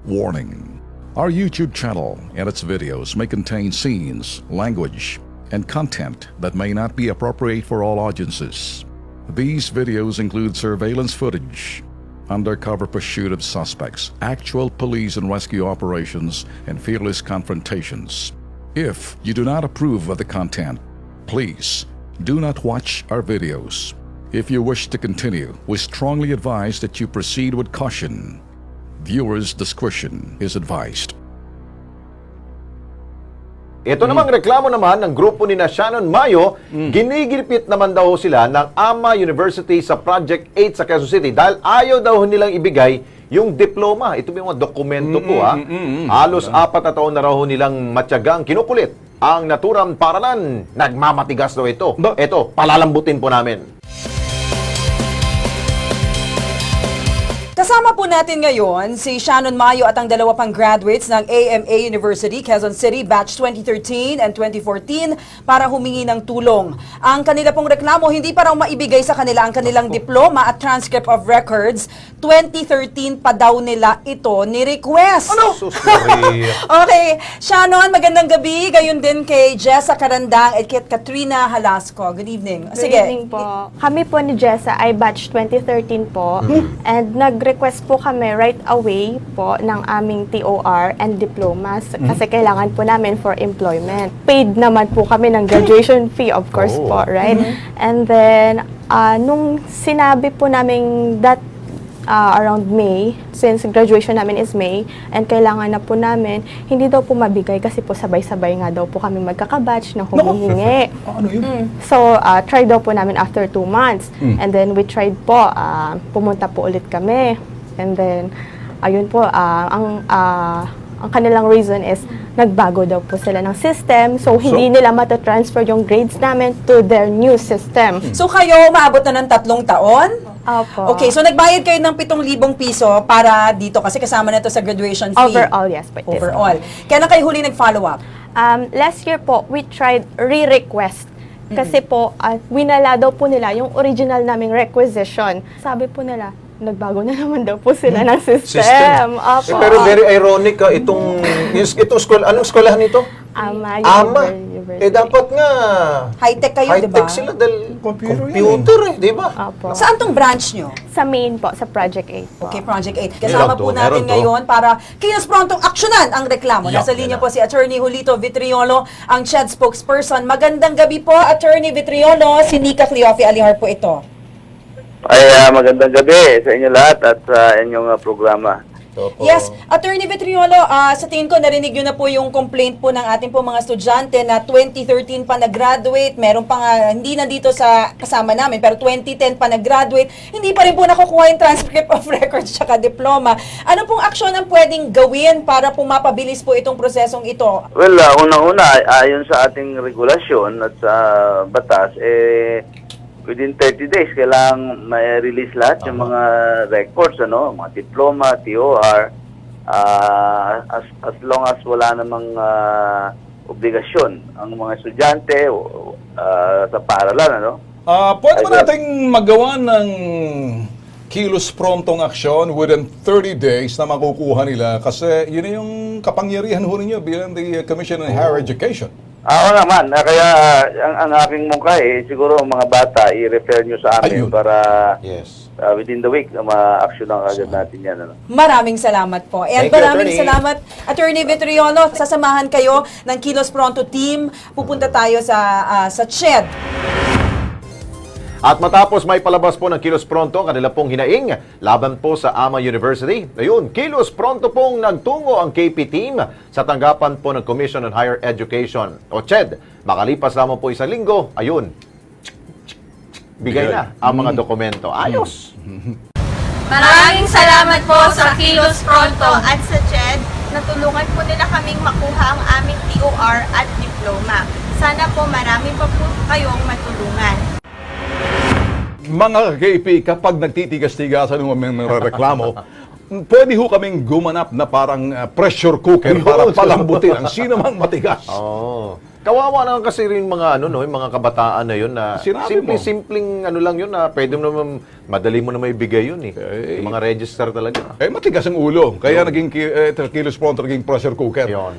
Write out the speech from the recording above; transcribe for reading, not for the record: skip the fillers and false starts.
Warning. Our YouTube channel and its videos may contain scenes, language, and content that may not be appropriate for all audiences. These videos include surveillance footage, undercover pursuit of suspects, actual police and rescue operations, and fearless confrontations. If you do not approve of the content, please do not watch our videos. If you wish to continue, we strongly advise that you proceed with caution. Viewers' discretion is advised. Ito namang reklamo naman ng grupo ni Shannon Mayo, ginigilpit naman daw sila ng AMA University sa Project 8 sa Quezon City dahil ayaw daw nilang ibigay yung diploma. Ito yung mga dokumento po ha. Halos 4 na taon na raw nilang matyagang kinukulit ang naturang paralan. Nagmamatigas daw ito. Ito, palalambutin po namin. Kasama po natin ngayon si Shannon Mayo at ang dalawa pang graduates ng AMA University, Quezon City, batch 2013 and 2014 para humingi ng tulong. Ang kanila pong reklamo, hindi pa raw maibigay sa kanila ang kanilang diploma at transcript of records. 2013 pa daw nila ito ni-request. Ano? Okay, Shannon, magandang gabi. Gayon din kay Jessa Carandang at kay Katrina Halasco. Good evening. Good evening po. Kami po ni Jessa ay batch 2013 po. And nag-request po kami right away po ng aming TOR and diplomas kasi kailangan po namin for employment. Paid naman po kami ng graduation fee, of course po, right? And then, nung sinabi po namin that around May, since graduation namin is May, and kailangan na po namin, hindi daw po mabigay kasi po sabay-sabay nga daw po kami magkakabatch na humihingi. Ano yun? So, try daw po namin after 2 months. And then, we tried po, pumunta po ulit kami. And then, ayun po, ang kanilang reason is, nagbago daw po sila ng system. So, hindi nila matatransfer yung grades namin to their new system. So kayo, maabot na ng 3 taon? Opo. Okay, so nagbayad kayo ng 7,000 piso para dito kasi kasama na to sa graduation fee. Overall, yes. But yes. Overall. Kailan kayo huli nag-follow up? Last year po, we tried re-request. Kasi po, winala daw po nila yung original naming requisition. Sabi po nila, nagbago na naman daw po sila ng system. Opo. Pero very ironic itong school. Anong eskwelahan ito? AMA. Eh dapat nga High-tech kayo, di ba? high-tech sila dahil computer di ba? Opo. Saan tong branch nyo? Sa main po, sa Project 8 po. Okay, Project 8. Kasama po natin Meron to. ngayon para kilos prontong aksyonan ang reklamo. Nasa linya po si Attorney Julito Vitriolo, ang CHED spokesperson. Magandang gabi po, Attorney Vitriolo. Si Nika Cleofe Alihar po ito. Ay, magandang gabi sa inyo lahat at sa inyong programa. Yes, Attorney Vitriolo, sa tingin ko narinig nyo na po yung complaint po ng ating po mga estudyante na 2013 pa nag-graduate, meron pa nga, hindi na dito sa kasama namin, pero 2010 pa nag-graduate, hindi pa rin po nakukuha yung transcript of records tsaka diploma. Ano pong aksyon ang pwedeng gawin para po mapabilis po itong prosesong ito? Well, unang-una, ayon sa ating regulasyon at sa batas, within 30 days, kailangang may release lahat yung mga records, mga diploma, TOR, as long as wala namang obligasyon ang mga estudyante sa paaralan, Pwede ba nating magawa ng kilos promptong aksyon within 30 days na makukuha nila? Kasi yun yung kapangyarihan ho ninyo bilang the Commission on Higher Education. Oo naman, kaya ang aking mungkay, siguro mga bata, i-refer nyo sa amin Ayun. para Yes. within the week, ma-action lang agad natin yan. Maraming salamat po. And Thank you, maraming Attorney. salamat, Attorney Vitriolo. Sasamahan kayo ng Kilos Pronto team. Pupunta tayo sa CHED. At matapos may palabas po ng Kilos Pronto, kanila pong hinaing laban po sa AMA University. Ayun, Kilos Pronto pong nagtungo ang KP team sa tanggapan po ng Commission on Higher Education o CHED. Makalipas lamang po 1 linggo, ayun, bigay na ang mga dokumento. Ayos! Maraming salamat po sa Kilos Pronto at sa CHED. Natulungan po nila kaming makuha ang aming TOR at diploma. Sana po marami pa po kayong matulungan. Mga KP, kapag nagtitigas-tigasan ng mga reklamo, pwede ho kaming gumanap na parang pressure cooker para palambutin ang sino mang matigas. Kawawa naman kasi rin mga yung mga kabataan na yun na Sinabi mo. simpleng lang yun na pwede mo naman, madali mo na maibigay yun eh. Eh. Yung mga register talaga. Matigas ang ulo. Kaya naging kilos pronto, naging pressure cooker. Yun.